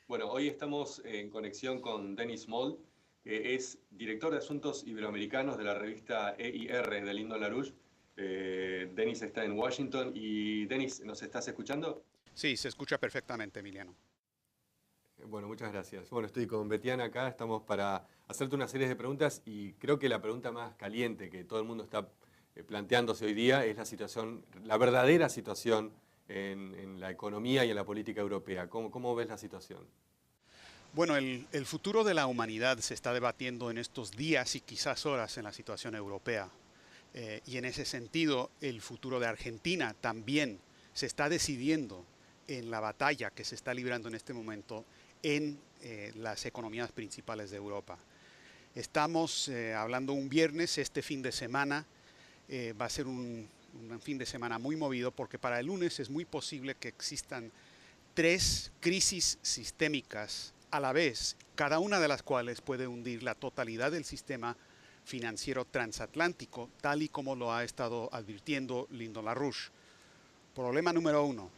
Bueno, hoy estamos en conexión con Denis Moll, que es director de Asuntos Iberoamericanos de la revista EIR de Lyndon LaRouche. Denis está en Washington y Denis, ¿nos estás escuchando? Sí, se escucha perfectamente, Emiliano. Bueno, muchas gracias. Bueno, estoy con Betiana acá, estamos para hacerte una serie de preguntas y creo que la pregunta más caliente que todo el mundo está planteándose hoy día es la situación, la verdadera situación en la economía y en la política europea. ¿Cómo ves la situación? Bueno, el futuro de la humanidad se está debatiendo en estos días y quizás horas en la situación europea. Y en ese sentido, el futuro de Argentina también se está decidiendo en la batalla que se está librando en este momento en las economías principales de Europa. Estamos hablando un viernes, este fin de semana va a ser un fin de semana muy movido porque para el lunes es muy posible que existan tres crisis sistémicas a la vez, cada una de las cuales puede hundir la totalidad del sistema financiero transatlántico, tal y como lo ha estado advirtiendo Lyndon LaRouche. Problema número uno,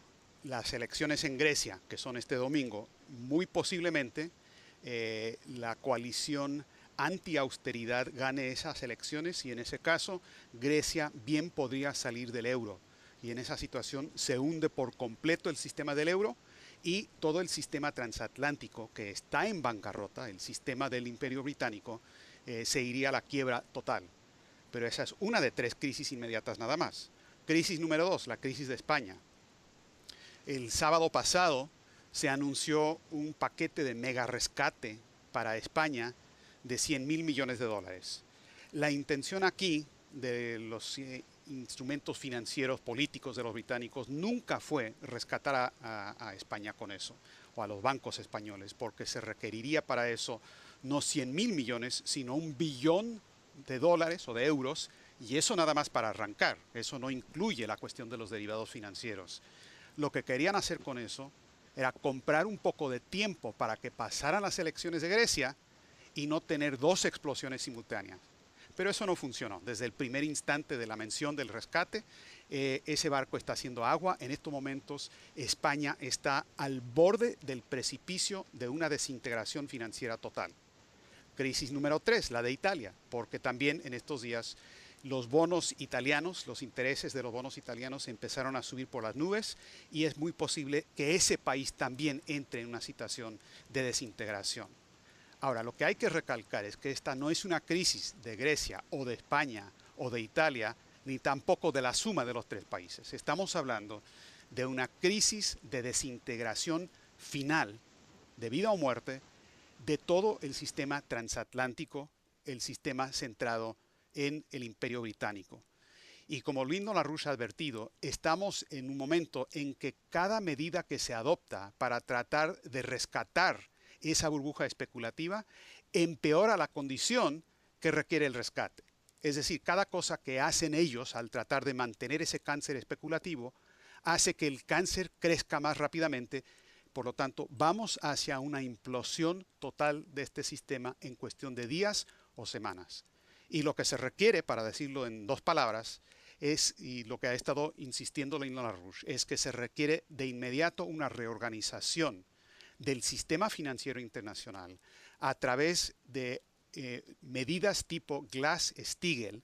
las elecciones en Grecia, que son este domingo, muy posiblemente la coalición anti-austeridad gane esas elecciones y en ese caso Grecia bien podría salir del euro. Y en esa situación se hunde por completo el sistema del euro y todo el sistema transatlántico que está en bancarrota, el sistema del Imperio Británico, se iría a la quiebra total. Pero esa es una de tres crisis inmediatas nada más. Crisis número dos, la crisis de España. El sábado pasado se anunció un paquete de mega rescate para España de 100 mil millones de dólares. La intención aquí de los instrumentos financieros políticos de los británicos nunca fue rescatar a España con eso, o a los bancos españoles, porque se requeriría para eso no 100 mil millones, sino un billón de dólares o de euros, y eso nada más para arrancar, eso no incluye la cuestión de los derivados financieros. Lo que querían hacer con eso era comprar un poco de tiempo para que pasaran las elecciones de Grecia y no tener dos explosiones simultáneas. Pero eso no funcionó. Desde el primer instante de la mención del rescate, ese barco está haciendo agua. En estos momentos España está al borde del precipicio de una desintegración financiera total. Crisis número 3, la de Italia, porque también en estos días los bonos italianos, los intereses de los bonos italianos empezaron a subir por las nubes y es muy posible que ese país también entre en una situación de desintegración. Ahora, lo que hay que recalcar es que esta no es una crisis de Grecia o de España o de Italia, ni tampoco de la suma de los tres países. Estamos hablando de una crisis de desintegración final, de vida o muerte, de todo el sistema transatlántico, el sistema centrado en el Imperio Británico. Y como Lyndon LaRouche ha advertido, estamos en un momento en que cada medida que se adopta para tratar de rescatar esa burbuja especulativa empeora la condición que requiere el rescate. Es decir, cada cosa que hacen ellos al tratar de mantener ese cáncer especulativo hace que el cáncer crezca más rápidamente. Por lo tanto, vamos hacia una implosión total de este sistema en cuestión de días o semanas. Y lo que se requiere, para decirlo en dos palabras, es, y lo que ha estado insistiendo Lyndon LaRouche, es que se requiere de inmediato una reorganización del sistema financiero internacional a través de medidas tipo Glass-Steagall,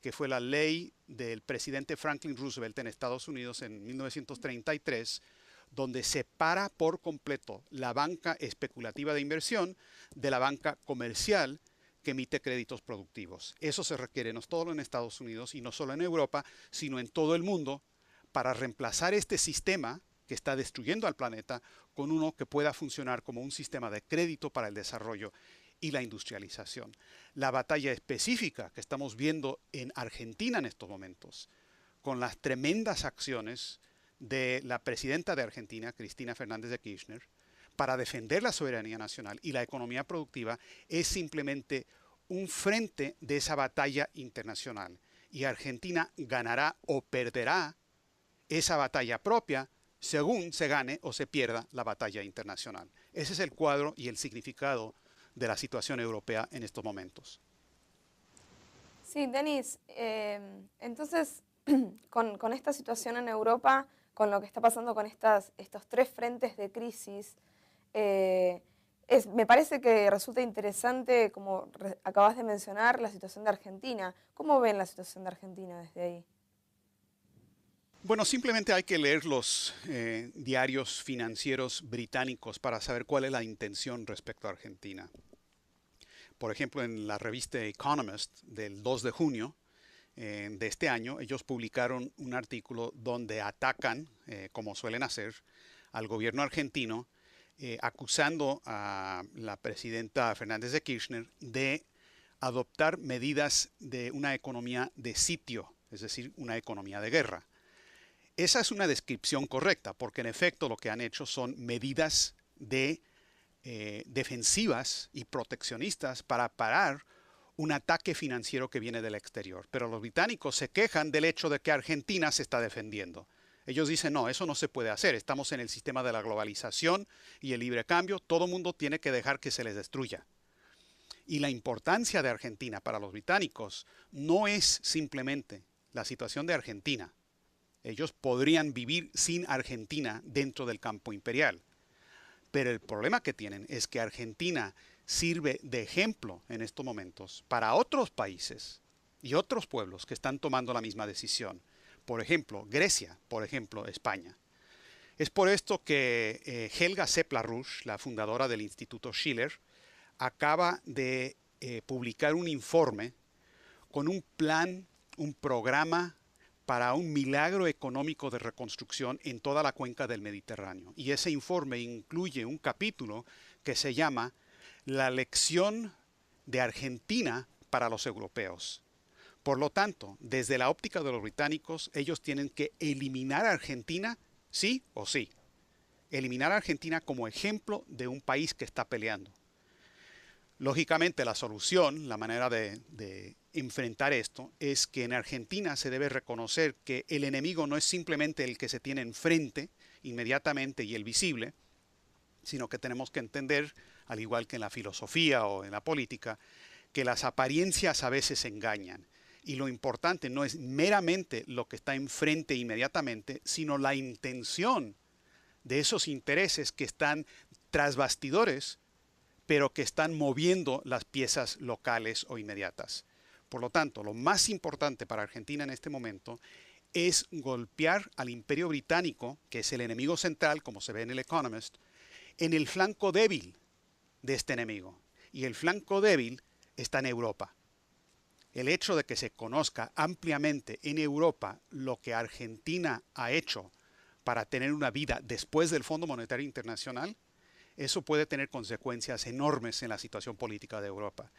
que fue la ley del presidente Franklin Roosevelt en Estados Unidos en 1933, donde separa por completo la banca especulativa de inversión de la banca comercial que emite créditos productivos. Eso se requiere no solo en Estados Unidos y no solo en Europa, sino en todo el mundo para reemplazar este sistema que está destruyendo al planeta con uno que pueda funcionar como un sistema de crédito para el desarrollo y la industrialización. La batalla específica que estamos viendo en Argentina en estos momentos, con las tremendas acciones de la presidenta de Argentina, Cristina Fernández de Kirchner, para defender la soberanía nacional y la economía productiva, es simplemente un frente de esa batalla internacional. Y Argentina ganará o perderá esa batalla propia según se gane o se pierda la batalla internacional. Ese es el cuadro y el significado de la situación europea en estos momentos. Sí, Denis, entonces con esta situación en Europa, con lo que está pasando con estos tres frentes de crisis, me parece que resulta interesante, como acabas de mencionar, la situación de Argentina. ¿Cómo ven la situación de Argentina desde ahí? Bueno, simplemente hay que leer los diarios financieros británicos para saber cuál es la intención respecto a Argentina. Por ejemplo, en la revista Economist del 2 de junio de este año, ellos publicaron un artículo donde atacan, como suelen hacer, al gobierno argentino, acusando a la presidenta Fernández de Kirchner de adoptar medidas de una economía de sitio, es decir, una economía de guerra. Esa es una descripción correcta, porque en efecto lo que han hecho son medidas defensivas y proteccionistas para parar un ataque financiero que viene del exterior. Pero los británicos se quejan del hecho de que Argentina se está defendiendo. Ellos dicen, no, eso no se puede hacer. Estamos en el sistema de la globalización y el libre cambio. Todo mundo tiene que dejar que se les destruya. Y la importancia de Argentina para los británicos no es simplemente la situación de Argentina. Ellos podrían vivir sin Argentina dentro del campo imperial. Pero el problema que tienen es que Argentina sirve de ejemplo en estos momentos para otros países y otros pueblos que están tomando la misma decisión. Por ejemplo, Grecia, por ejemplo, España. Es por esto que Helga Sepp-LaRouche, la fundadora del Instituto Schiller, acaba de publicar un informe con un plan, un programa para un milagro económico de reconstrucción en toda la cuenca del Mediterráneo. Y ese informe incluye un capítulo que se llama La lección de Argentina para los europeos. Por lo tanto, desde la óptica de los británicos, ellos tienen que eliminar a Argentina, sí o sí. Eliminar a Argentina como ejemplo de un país que está peleando. Lógicamente, la solución, la manera de enfrentar esto, es que en Argentina se debe reconocer que el enemigo no es simplemente el que se tiene enfrente inmediatamente y el visible, sino que tenemos que entender, al igual que en la filosofía o en la política, que las apariencias a veces engañan. Y lo importante no es meramente lo que está enfrente inmediatamente, sino la intención de esos intereses que están tras bastidores, pero que están moviendo las piezas locales o inmediatas. Por lo tanto, lo más importante para Argentina en este momento es golpear al Imperio Británico, que es el enemigo central, como se ve en el Economist, en el flanco débil de este enemigo. Y el flanco débil está en Europa. El hecho de que se conozca ampliamente en Europa lo que Argentina ha hecho para tener una vida después del Fondo Monetario Internacional, eso puede tener consecuencias enormes en la situación política de Europa.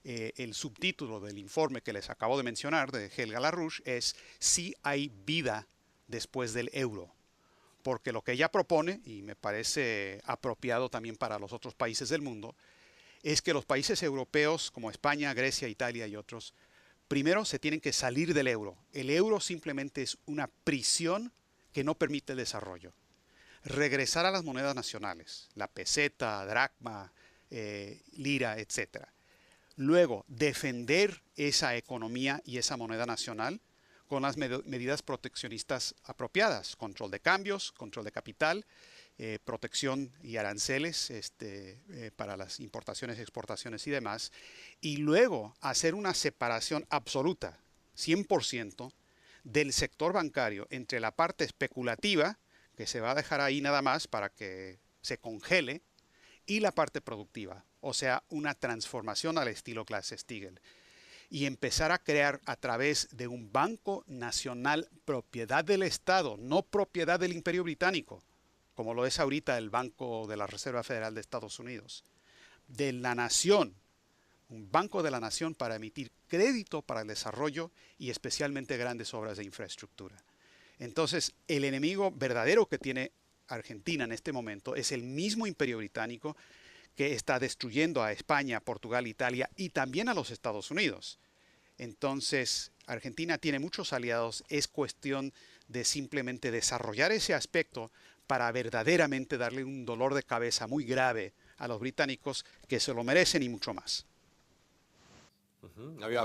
El subtítulo del informe que les acabo de mencionar, de Helga LaRouche, es Si hay vida después del euro. Porque lo que ella propone, y me parece apropiado también para los otros países del mundo, es que los países europeos como España, Grecia, Italia y otros, primero se tienen que salir del euro. El euro simplemente es una prisión que no permite el desarrollo. Regresar a las monedas nacionales, la peseta, dracma, lira, etc. Luego, defender esa economía y esa moneda nacional con las medidas proteccionistas apropiadas, control de cambios, control de capital, protección y aranceles para las importaciones, exportaciones y demás, y luego hacer una separación absoluta, 100%, del sector bancario entre la parte especulativa, que se va a dejar ahí nada más para que se congele, y la parte productiva, o sea, una transformación al estilo Glass-Steagall. Y empezar a crear a través de un banco nacional propiedad del Estado, no propiedad del Imperio Británico, como lo es ahorita el Banco de la Reserva Federal de Estados Unidos, de la nación, un banco de la nación para emitir crédito para el desarrollo y especialmente grandes obras de infraestructura. Entonces, el enemigo verdadero que tiene Argentina en este momento es el mismo Imperio Británico que está destruyendo a España, Portugal, Italia y también a los Estados Unidos. Entonces, Argentina tiene muchos aliados, es cuestión de simplemente desarrollar ese aspecto para verdaderamente darle un dolor de cabeza muy grave a los británicos que se lo merecen y mucho más.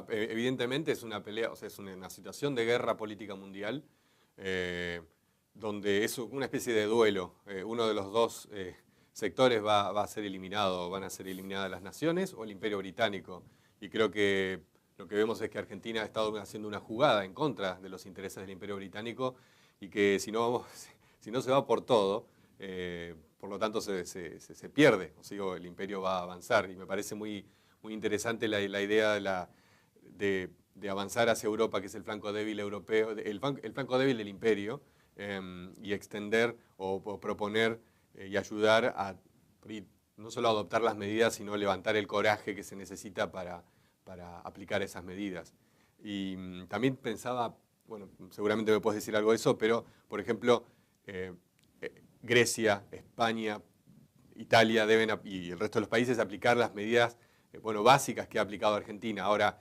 Evidentemente es una pelea, o sea, es una situación de guerra política mundial, donde es una especie de duelo. Uno de los dos sectores va a ser eliminado, van a ser eliminadas las naciones o el Imperio Británico. Y creo que lo que vemos es que Argentina ha estado haciendo una jugada en contra de los intereses del Imperio Británico y que si no se va por todo, por lo tanto se pierde. O sea, el imperio va a avanzar y me parece muy interesante la idea de avanzar hacia Europa, que es el flanco débil europeo, el flanco débil del imperio, y extender o proponer y ayudar a no solo adoptar las medidas, sino levantar el coraje que se necesita para aplicar esas medidas. Y también pensaba, bueno, seguramente me puedes decir algo de eso, pero, por ejemplo, Grecia, España, Italia y el resto de los países aplicar las medidas básicas que ha aplicado Argentina. Ahora,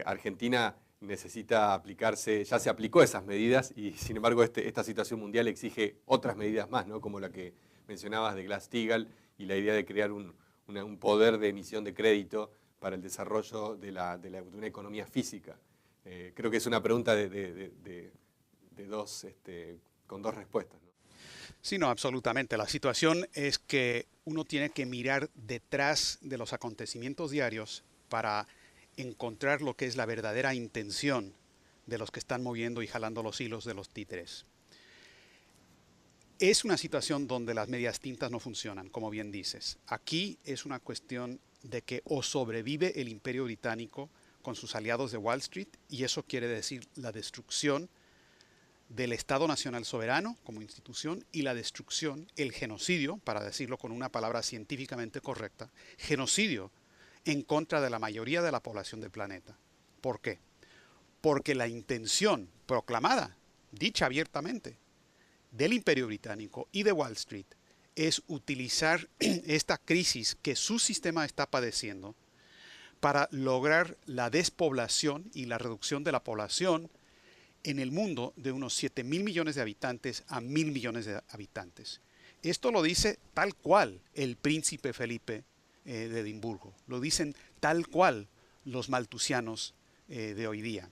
Argentina necesita aplicarse, ya se aplicó esas medidas y sin embargo esta situación mundial exige otras medidas más, ¿no? Como la que mencionabas de Glass-Steagall y la idea de crear un poder de emisión de crédito para el desarrollo de una economía física. Creo que es una pregunta con dos respuestas, ¿no? Sí, no, absolutamente. La situación es que uno tiene que mirar detrás de los acontecimientos diarios para encontrar lo que es la verdadera intención de los que están moviendo y jalando los hilos de los títeres. Es una situación donde las medias tintas no funcionan, como bien dices. Aquí es una cuestión de que o sobrevive el Imperio Británico con sus aliados de Wall Street, y eso quiere decir la destrucción del Estado Nacional Soberano como institución y la destrucción, el genocidio, para decirlo con una palabra científicamente correcta, genocidio en contra de la mayoría de la población del planeta. ¿Por qué? Porque la intención proclamada, dicha abiertamente, del Imperio Británico y de Wall Street es utilizar esta crisis que su sistema está padeciendo para lograr la despoblación y la reducción de la población en el mundo de unos 7.000 millones de habitantes a 1.000 millones de habitantes. Esto lo dice tal cual el príncipe Felipe de Edimburgo. Lo dicen tal cual los maltusianos de hoy día.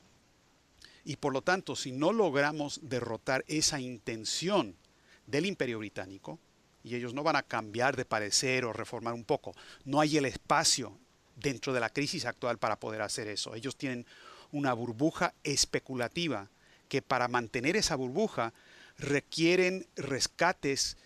Y por lo tanto, si no logramos derrotar esa intención del Imperio Británico, y ellos no van a cambiar de parecer o reformar un poco, no hay el espacio dentro de la crisis actual para poder hacer eso. Ellos tienen una burbuja especulativa que para mantener esa burbuja requieren rescates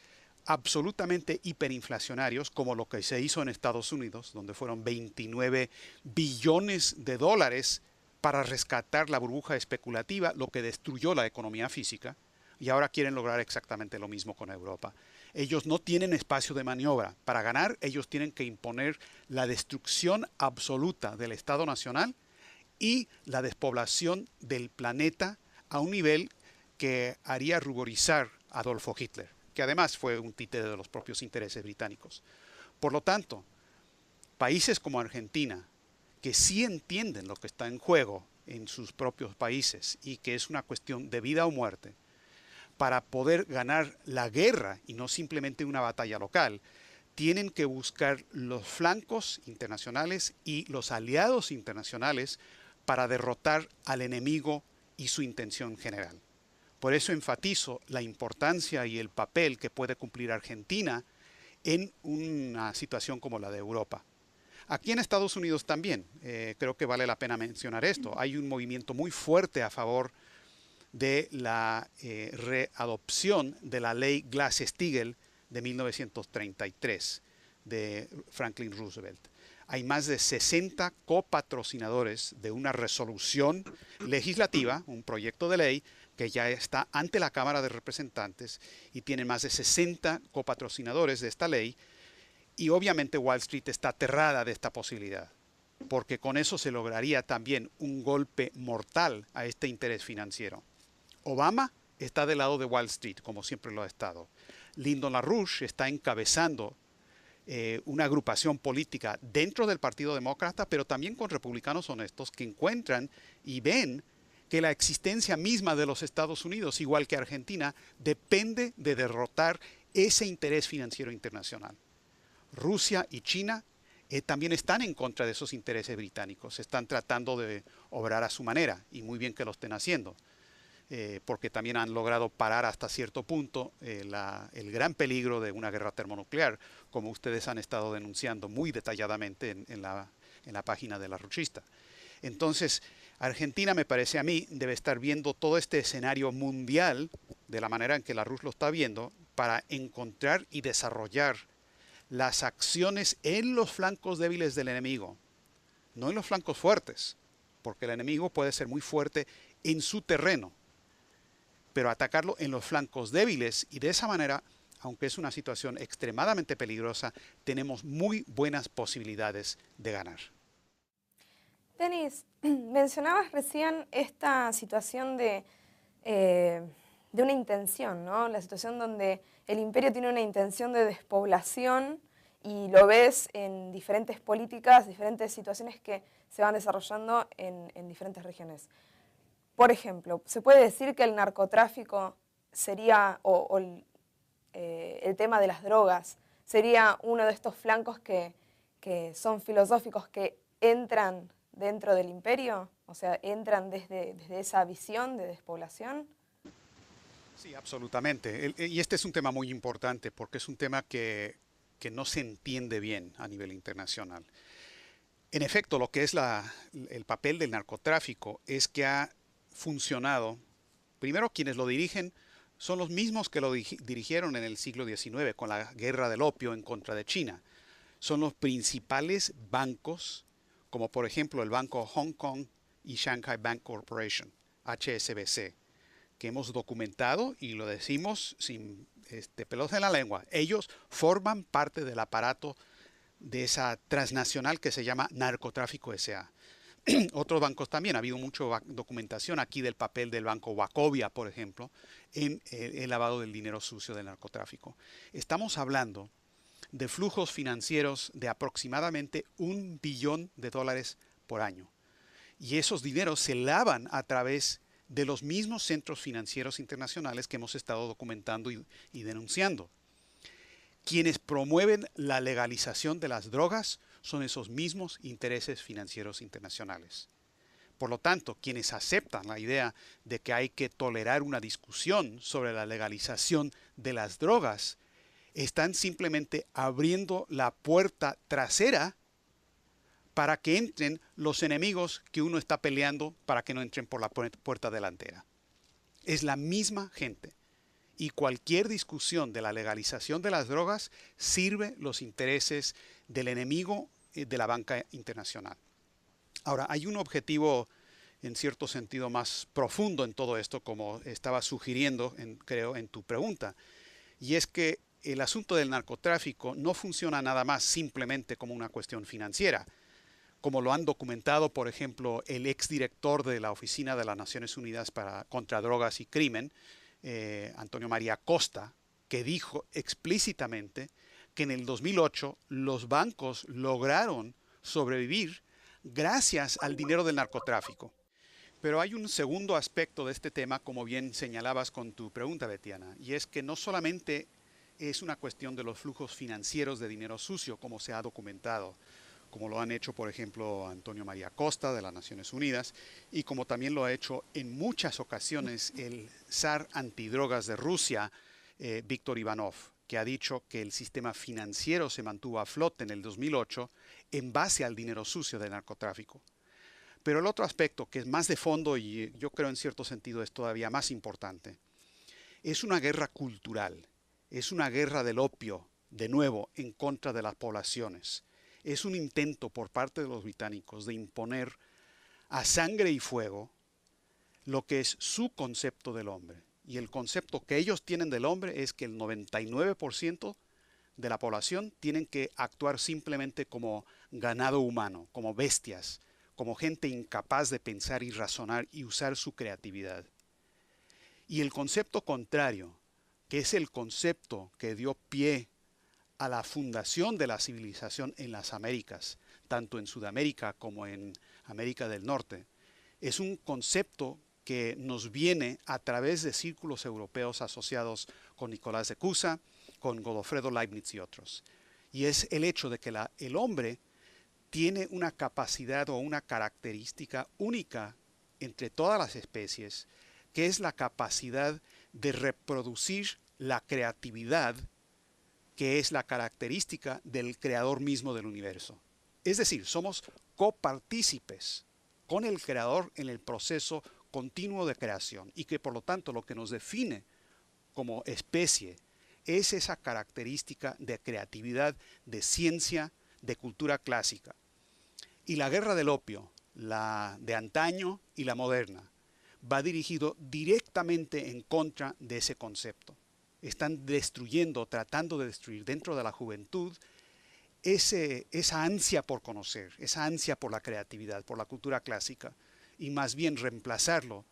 absolutamente hiperinflacionarios, como lo que se hizo en Estados Unidos, donde fueron 29 billones de dólares para rescatar la burbuja especulativa, lo que destruyó la economía física, y ahora quieren lograr exactamente lo mismo con Europa. Ellos no tienen espacio de maniobra. Para ganar, ellos tienen que imponer la destrucción absoluta del Estado Nacional y la despoblación del planeta a un nivel que haría ruborizar a Adolfo Hitler, que además fue un títere de los propios intereses británicos. Por lo tanto, países como Argentina, que sí entienden lo que está en juego en sus propios países y que es una cuestión de vida o muerte, para poder ganar la guerra y no simplemente una batalla local, tienen que buscar los flancos internacionales y los aliados internacionales para derrotar al enemigo y su intención general. Por eso enfatizo la importancia y el papel que puede cumplir Argentina en una situación como la de Europa. Aquí en Estados Unidos también, creo que vale la pena mencionar esto. Hay un movimiento muy fuerte a favor de la readopción de la ley Glass-Steagall de 1933 de Franklin Roosevelt. Hay más de 60 copatrocinadores de una resolución legislativa, un proyecto de ley que ya está ante la Cámara de Representantes y tiene más de 60 copatrocinadores de esta ley, y obviamente Wall Street está aterrada de esta posibilidad, porque con eso se lograría también un golpe mortal a este interés financiero. Obama está del lado de Wall Street, como siempre lo ha estado. Lyndon LaRouche está encabezando una agrupación política dentro del Partido Demócrata, pero también con republicanos honestos que encuentran y ven que la existencia misma de los Estados Unidos, igual que Argentina, depende de derrotar ese interés financiero internacional. Rusia y China también están en contra de esos intereses británicos, están tratando de obrar a su manera, y muy bien que lo estén haciendo. porque también han logrado parar hasta cierto punto el gran peligro de una guerra termonuclear, como ustedes han estado denunciando muy detalladamente en la página de La Ruchista. Entonces, Argentina, me parece a mí, debe estar viendo todo este escenario mundial de la manera en que la RUS lo está viendo para encontrar y desarrollar las acciones en los flancos débiles del enemigo, no en los flancos fuertes, porque el enemigo puede ser muy fuerte en su terreno, pero atacarlo en los flancos débiles y de esa manera, aunque es una situación extremadamente peligrosa, tenemos muy buenas posibilidades de ganar. Denis, mencionabas recién esta situación de una intención, ¿no? La situación donde el imperio tiene una intención de despoblación y lo ves en diferentes políticas, diferentes situaciones que se van desarrollando en diferentes regiones. Por ejemplo, ¿se puede decir que el narcotráfico sería, el tema de las drogas, sería uno de estos flancos que son filosóficos que entran dentro del imperio? O sea, entran desde esa visión de despoblación. Sí, absolutamente. Y este es un tema muy importante porque es un tema que no se entiende bien a nivel internacional. En efecto, lo que es el papel del narcotráfico es que ha funcionado. Primero, quienes lo dirigen son los mismos que lo dirigieron en el siglo XIX con la guerra del opio en contra de China. Son los principales bancos, como por ejemplo el Banco Hong Kong y Shanghai Bank Corporation, HSBC, que hemos documentado y lo decimos sin pelos en la lengua. Ellos forman parte del aparato de esa transnacional que se llama Narcotráfico S.A. Otros bancos también, ha habido mucha documentación aquí del papel del banco Wachovia, por ejemplo, en el lavado del dinero sucio del narcotráfico. Estamos hablando de flujos financieros de aproximadamente $1 billón por año. Y esos dineros se lavan a través de los mismos centros financieros internacionales que hemos estado documentando y denunciando. Quienes promueven la legalización de las drogas son esos mismos intereses financieros internacionales. Por lo tanto, quienes aceptan la idea de que hay que tolerar una discusión sobre la legalización de las drogas, están simplemente abriendo la puerta trasera para que entren los enemigos que uno está peleando para que no entren por la puerta delantera. Es la misma gente. Y cualquier discusión de la legalización de las drogas sirve los intereses del enemigo de la banca internacional. Ahora, hay un objetivo en cierto sentido más profundo en todo esto, como estaba sugiriendo, creo, en tu pregunta, y es que el asunto del narcotráfico no funciona nada más simplemente como una cuestión financiera, como lo han documentado, por ejemplo, el exdirector de la Oficina de las Naciones Unidas contra Drogas y Crimen, Antonio María Costa, que dijo explícitamente que en el 2008 los bancos lograron sobrevivir gracias al dinero del narcotráfico. Pero hay un segundo aspecto de este tema, como bien señalabas con tu pregunta, Betiana, y es que no solamente es una cuestión de los flujos financieros de dinero sucio, como se ha documentado, como lo han hecho, por ejemplo, Antonio María Costa de las Naciones Unidas, y como también lo ha hecho en muchas ocasiones el zar antidrogas de Rusia, Víctor Ivanov, que ha dicho que el sistema financiero se mantuvo a flote en el 2008 en base al dinero sucio del narcotráfico. Pero el otro aspecto, que es más de fondo y yo creo en cierto sentido es todavía más importante, es una guerra cultural, es una guerra del opio, de nuevo, en contra de las poblaciones. Es un intento por parte de los británicos de imponer a sangre y fuego lo que es su concepto del hombre. Y el concepto que ellos tienen del hombre es que el 99% de la población tienen que actuar simplemente como ganado humano, como bestias, como gente incapaz de pensar y razonar y usar su creatividad. Y el concepto contrario, que es el concepto que dio pie a la fundación de la civilización en las Américas, tanto en Sudamérica como en América del Norte, es un concepto que nos viene a través de círculos europeos asociados con Nicolás de Cusa, con Godofredo Leibniz y otros. Y es el hecho de que el hombre tiene una capacidad o una característica única entre todas las especies, que es la capacidad de reproducir la creatividad que es la característica del creador mismo del universo. Es decir, somos copartícipes con el creador en el proceso continuo de creación y que por lo tanto lo que nos define como especie es esa característica de creatividad, de ciencia, de cultura clásica. Y la guerra del opio, la de antaño y la moderna, va dirigido directamente en contra de ese concepto. Están destruyendo, tratando de destruir dentro de la juventud esa ansia por conocer, esa ansia por la creatividad, por la cultura clásica, y más bien reemplazarlo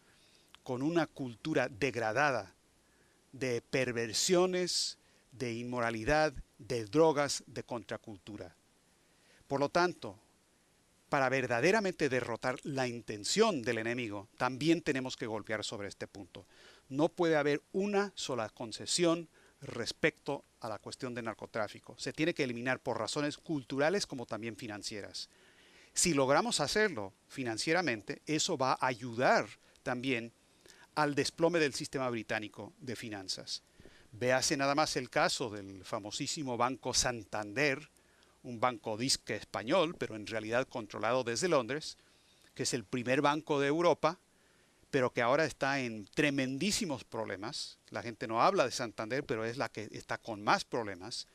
con una cultura degradada de perversiones, de inmoralidad, de drogas, de contracultura. Por lo tanto, para verdaderamente derrotar la intención del enemigo, también tenemos que golpear sobre este punto. No puede haber una sola concesión respecto a la cuestión del narcotráfico. Se tiene que eliminar por razones culturales como también financieras. Si logramos hacerlo financieramente, eso va a ayudar también al desplome del sistema británico de finanzas. Véase nada más el caso del famosísimo Banco Santander, un banco disque español, pero en realidad controlado desde Londres, que es el primer banco de Europa, pero que ahora está en tremendísimos problemas. La gente no habla de Santander, pero es la que está con más problemas.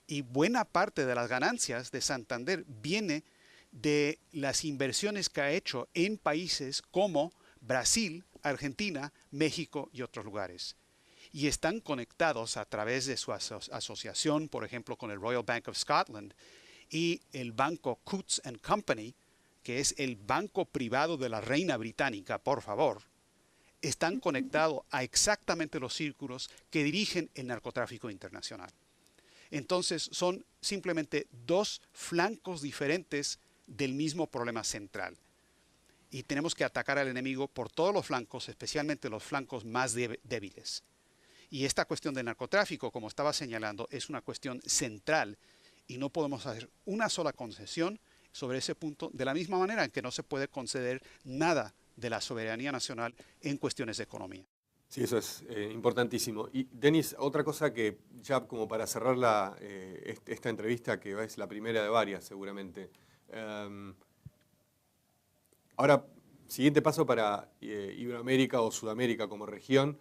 Y buena parte de las ganancias de Santander viene de las inversiones que ha hecho en países como Brasil, Argentina, México y otros lugares. Y están conectados a través de su asociación, por ejemplo, con el Royal Bank of Scotland y el banco Coutts and Company, que es el banco privado de la reina británica, por favor, están conectados a exactamente los círculos que dirigen el narcotráfico internacional. Entonces son simplemente dos flancos diferentes del mismo problema central. Y tenemos que atacar al enemigo por todos los flancos, especialmente los flancos más débiles. Y esta cuestión del narcotráfico, como estaba señalando, es una cuestión central y no podemos hacer una sola concesión sobre ese punto, de la misma manera en que no se puede conceder nada de la soberanía nacional en cuestiones de economía. Sí, eso es importantísimo. Y Denis, otra cosa que ya como para cerrar esta entrevista, que es la primera de varias seguramente. Ahora, siguiente paso para Iberoamérica o Sudamérica como región,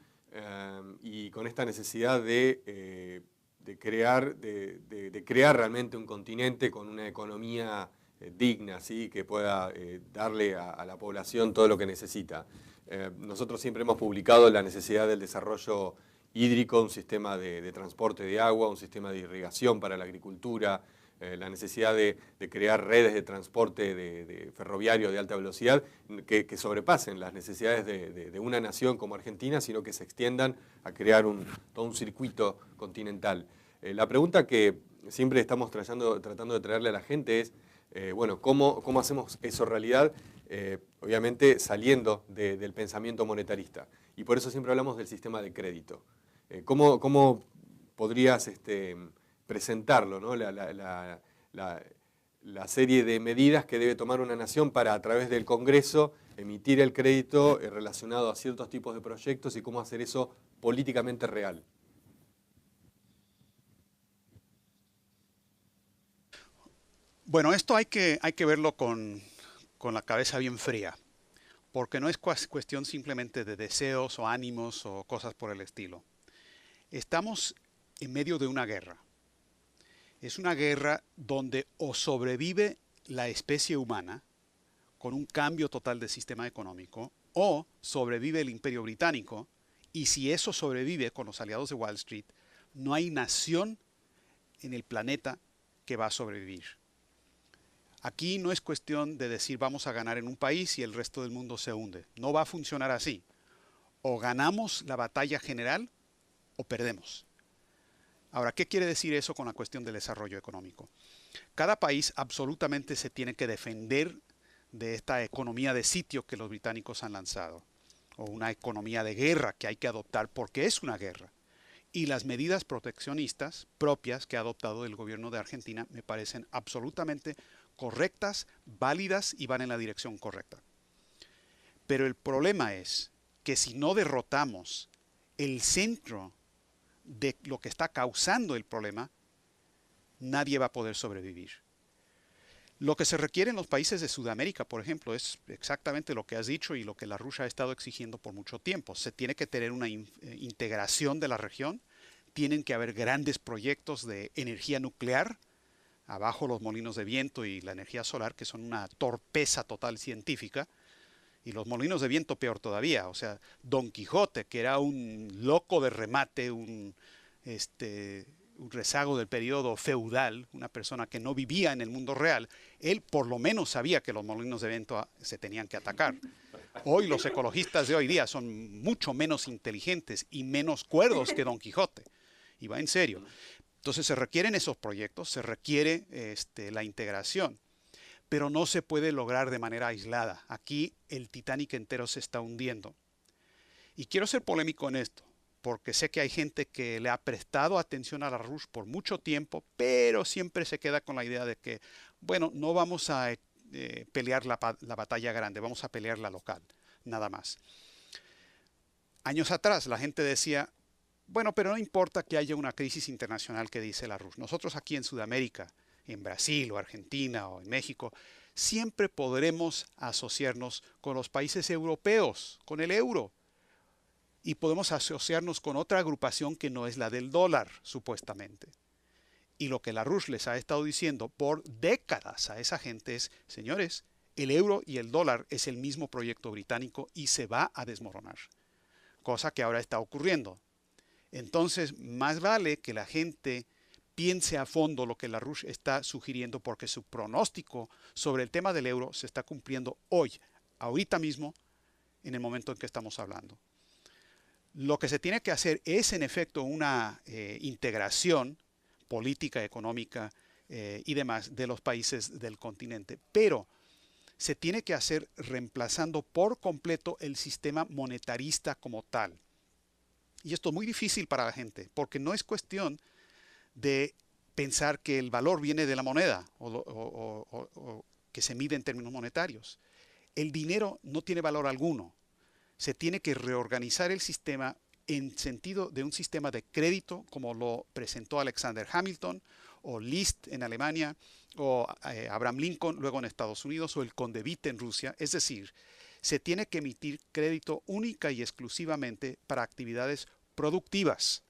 y con esta necesidad de crear realmente un continente con una economía digna, ¿sí? Que pueda darle a la población todo lo que necesita. Nosotros siempre hemos publicado la necesidad del desarrollo hídrico, un sistema de transporte de agua, un sistema de irrigación para la agricultura, la necesidad de crear redes de transporte de ferroviario de alta velocidad que sobrepasen las necesidades de una nación como Argentina, sino que se extiendan a crear todo un circuito continental. La pregunta que siempre estamos tratando de traerle a la gente es, bueno, ¿cómo hacemos eso realidad? Obviamente saliendo del pensamiento monetarista. Y por eso siempre hablamos del sistema de crédito. ¿Cómo podrías presentarlo, ¿no? La serie de medidas que debe tomar una nación para, a través del Congreso, emitir el crédito relacionado a ciertos tipos de proyectos y cómo hacer eso políticamente real? Bueno, esto hay que verlo con la cabeza bien fría, porque no es cuestión simplemente de deseos o ánimos o cosas por el estilo. Estamos en medio de una guerra. Es una guerra donde o sobrevive la especie humana con un cambio total del sistema económico, o sobrevive el Imperio Británico, y si eso sobrevive con los aliados de Wall Street, no hay nación en el planeta que va a sobrevivir. Aquí no es cuestión de decir vamos a ganar en un país y el resto del mundo se hunde. No va a funcionar así. O ganamos la batalla general o perdemos. Ahora, ¿qué quiere decir eso con la cuestión del desarrollo económico? Cada país absolutamente se tiene que defender de esta economía de sitio que los británicos han lanzado, o una economía de guerra que hay que adoptar porque es una guerra. Y las medidas proteccionistas propias que ha adoptado el gobierno de Argentina me parecen absolutamente correctas, válidas y van en la dirección correcta. Pero el problema es, que si no derrotamos el centro de lo que está causando el problema, nadie va a poder sobrevivir. Lo que se requiere en los países de Sudamérica, por ejemplo, es exactamente lo que has dicho y lo que la Rusia ha estado exigiendo por mucho tiempo. Se tiene que tener una integración de la región, tienen que haber grandes proyectos de energía nuclear, abajo los molinos de viento y la energía solar, que son una torpeza total científica, y los molinos de viento peor todavía. O sea, Don Quijote, que era un loco de remate, un rezago del periodo feudal, una persona que no vivía en el mundo real, él por lo menos sabía que los molinos de viento se tenían que atacar. Hoy los ecologistas de hoy día son mucho menos inteligentes y menos cuerdos que Don Quijote. Y va en serio. Entonces se requieren esos proyectos, se requiere la integración, pero no se puede lograr de manera aislada. Aquí el Titanic entero se está hundiendo. Y quiero ser polémico en esto, porque sé que hay gente que le ha prestado atención a la Rusia por mucho tiempo, pero siempre se queda con la idea de que, bueno, no vamos a pelear la batalla grande, vamos a pelear la local, nada más. Años atrás la gente decía, bueno, pero no importa que haya una crisis internacional que dice la Rusia. Nosotros aquí en Sudamérica, en Brasil o Argentina o en México, siempre podremos asociarnos con los países europeos, con el euro. Y podemos asociarnos con otra agrupación que no es la del dólar, supuestamente. Y lo que la Rusia les ha estado diciendo por décadas a esa gente es, señores, el euro y el dólar es el mismo proyecto británico y se va a desmoronar. Cosa que ahora está ocurriendo. Entonces, más vale que la gente piense a fondo lo que la Rusia está sugiriendo, porque su pronóstico sobre el tema del euro se está cumpliendo hoy, ahorita mismo, en el momento en que estamos hablando. Lo que se tiene que hacer es, en efecto, una integración política, económica y demás de los países del continente, pero se tiene que hacer reemplazando por completo el sistema monetarista como tal. Y esto es muy difícil para la gente, porque no es cuestión de pensar que el valor viene de la moneda o que se mide en términos monetarios. El dinero no tiene valor alguno. Se tiene que reorganizar el sistema en sentido de un sistema de crédito, como lo presentó Alexander Hamilton, o Liszt en Alemania, o Abraham Lincoln luego en Estados Unidos, o el Conde Witte en Rusia. Es decir, se tiene que emitir crédito única y exclusivamente para actividades productivas,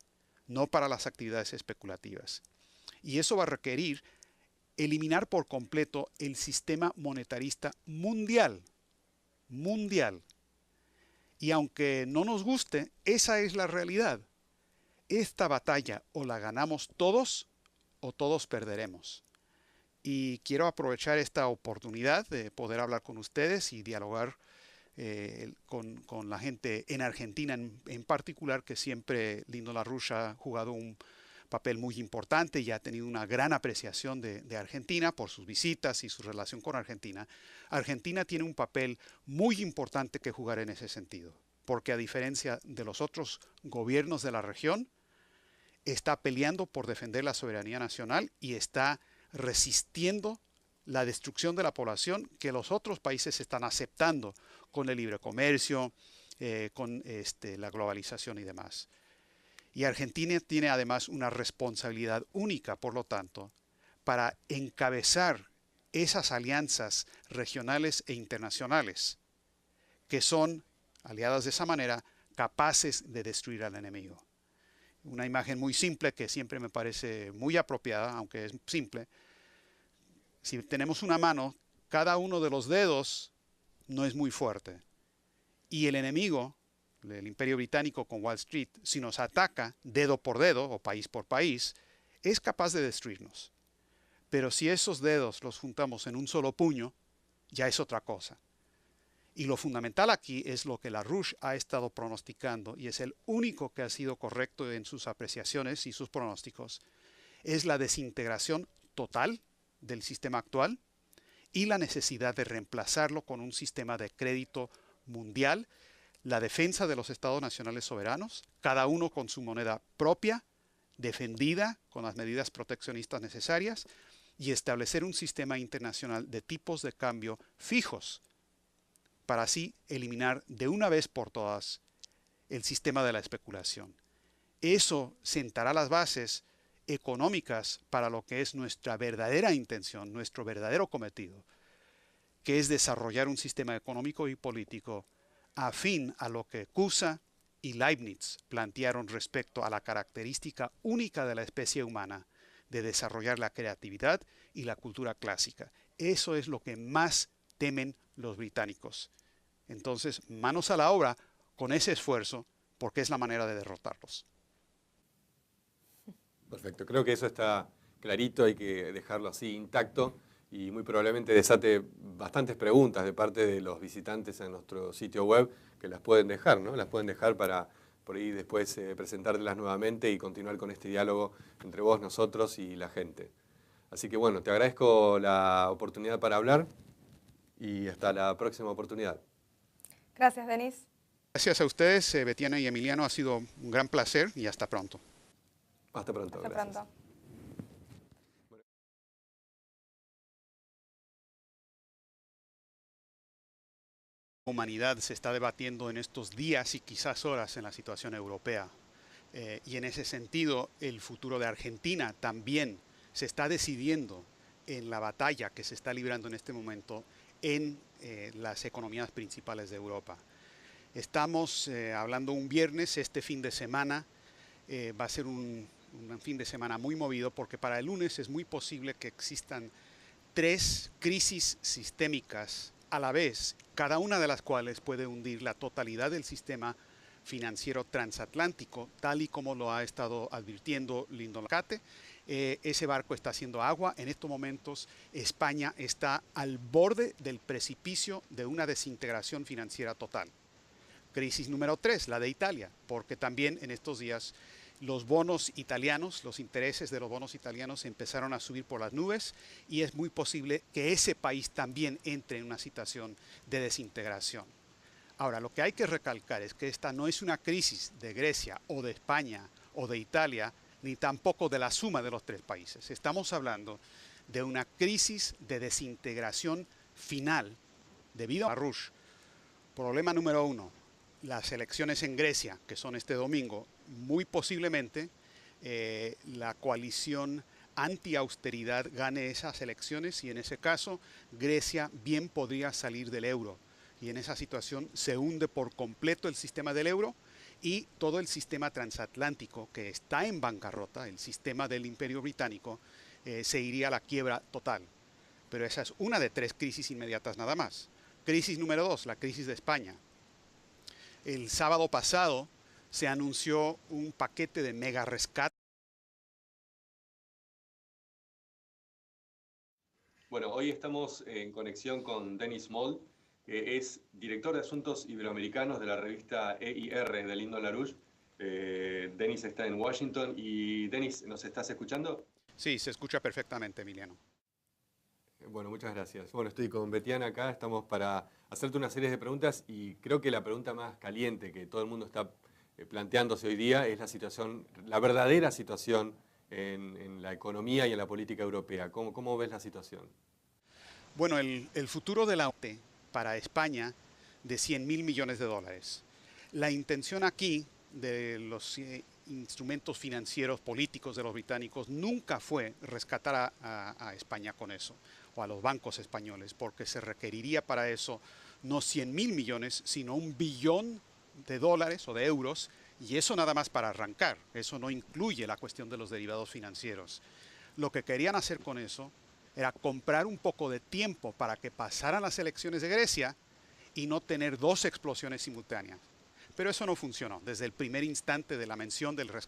no para las actividades especulativas. Y eso va a requerir eliminar por completo el sistema monetarista mundial. Y aunque no nos guste, esa es la realidad. Esta batalla o la ganamos todos o todos perderemos. Y quiero aprovechar esta oportunidad de poder hablar con ustedes y dialogar con la gente en Argentina en particular, que siempre Lino LaRouche ha jugado un papel muy importante y ha tenido una gran apreciación de Argentina por sus visitas y su relación con Argentina. Argentina tiene un papel muy importante que jugar en ese sentido, porque a diferencia de los otros gobiernos de la región, está peleando por defender la soberanía nacional y está resistiendo la destrucción de la población que los otros países están aceptando con el libre comercio, con la globalización y demás. Y Argentina tiene además una responsabilidad única, por lo tanto, para encabezar esas alianzas regionales e internacionales que son, aliadas de esa manera, capaces de destruir al enemigo. Una imagen muy simple que siempre me parece muy apropiada, aunque es simple. Si tenemos una mano, cada uno de los dedos no es muy fuerte. Y el enemigo, el Imperio Británico con Wall Street, si nos ataca dedo por dedo o país por país, es capaz de destruirnos. Pero si esos dedos los juntamos en un solo puño, ya es otra cosa. Y lo fundamental aquí es lo que LaRouche ha estado pronosticando, y es el único que ha sido correcto en sus apreciaciones y sus pronósticos, es la desintegración total del sistema actual y la necesidad de reemplazarlo con un sistema de crédito mundial, la defensa de los estados nacionales soberanos, cada uno con su moneda propia, defendida con las medidas proteccionistas necesarias, y establecer un sistema internacional de tipos de cambio fijos, para así eliminar de una vez por todas el sistema de la especulación. Eso sentará las bases económicas para lo que es nuestra verdadera intención, nuestro verdadero cometido, que es desarrollar un sistema económico y político afín a lo que Cusa y Leibniz plantearon respecto a la característica única de la especie humana de desarrollar la creatividad y la cultura clásica. Eso es lo que más temen los británicos. Entonces, manos a la obra con ese esfuerzo, porque es la manera de derrotarlos. Perfecto, creo que eso está clarito, hay que dejarlo así intacto y muy probablemente desate bastantes preguntas de parte de los visitantes en nuestro sitio web que las pueden dejar, ¿no? Las pueden dejar para por ahí después presentártelas nuevamente y continuar con este diálogo entre vos, nosotros y la gente. Así que bueno, te agradezco la oportunidad para hablar y hasta la próxima oportunidad. Gracias, Denis. Gracias a ustedes, Betiana y Emiliano, ha sido un gran placer y hasta pronto. Hasta pronto. Hasta Gracias. pronto. La humanidad se está debatiendo en estos días y quizás horas en la situación europea. Y en ese sentido, el futuro de Argentina también se está decidiendo en la batalla que se está librando en este momento en las economías principales de Europa. Estamos hablando un viernes, este fin de semana va a ser un fin de semana muy movido porque para el lunes es muy posible que existan 3 crisis sistémicas a la vez, cada una de las cuales puede hundir la totalidad del sistema financiero transatlántico, tal y como lo ha estado advirtiendo Lyndon LaCate. Ese barco está haciendo agua. En estos momentos España está al borde del precipicio de una desintegración financiera total. Crisis número 3, la de Italia, porque también en estos días los bonos italianos, los intereses de los bonos italianos empezaron a subir por las nubes y es muy posible que ese país también entre en una situación de desintegración. Ahora, lo que hay que recalcar es que esta no es una crisis de Grecia o de España o de Italia, ni tampoco de la suma de los 3 países. Estamos hablando de una crisis de desintegración final debido a Rush. Problema número 1. Las elecciones en Grecia, que son este domingo, muy posiblemente la coalición anti-austeridad gane esas elecciones y en ese caso Grecia bien podría salir del euro. Y en esa situación se hunde por completo el sistema del euro y todo el sistema transatlántico que está en bancarrota, el sistema del Imperio Británico, se iría a la quiebra total. Pero esa es una de 3 crisis inmediatas nada más. Crisis número 2, la crisis de España. El sábado pasado se anunció un paquete de mega rescate. Bueno, hoy estamos en conexión con Denis Moll, que es director de Asuntos Iberoamericanos de la revista EIR de Lyndon LaRouche. Denis está en Washington y Denis, ¿nos estás escuchando? Sí, se escucha perfectamente, Emiliano. Bueno, muchas gracias. Bueno, estoy con Betiana acá, estamos para hacerte una serie de preguntas y creo que la pregunta más caliente que todo el mundo está planteándose hoy día es la situación, la verdadera situación en la economía y en la política europea. ¿Cómo ves la situación? Bueno, el futuro de la OTE para España de 100.000 millones de dólares. La intención aquí de los instrumentos financieros políticos de los británicos nunca fue rescatar a España con eso, o a los bancos españoles, porque se requeriría para eso no 100.000 millones, sino $1 billón de dólares o de euros, y eso nada más para arrancar. Eso no incluye la cuestión de los derivados financieros. Lo que querían hacer con eso era comprar un poco de tiempo para que pasaran las elecciones de Grecia y no tener 2 explosiones simultáneas. Pero eso no funcionó. Desde el primer instante de la mención del rescate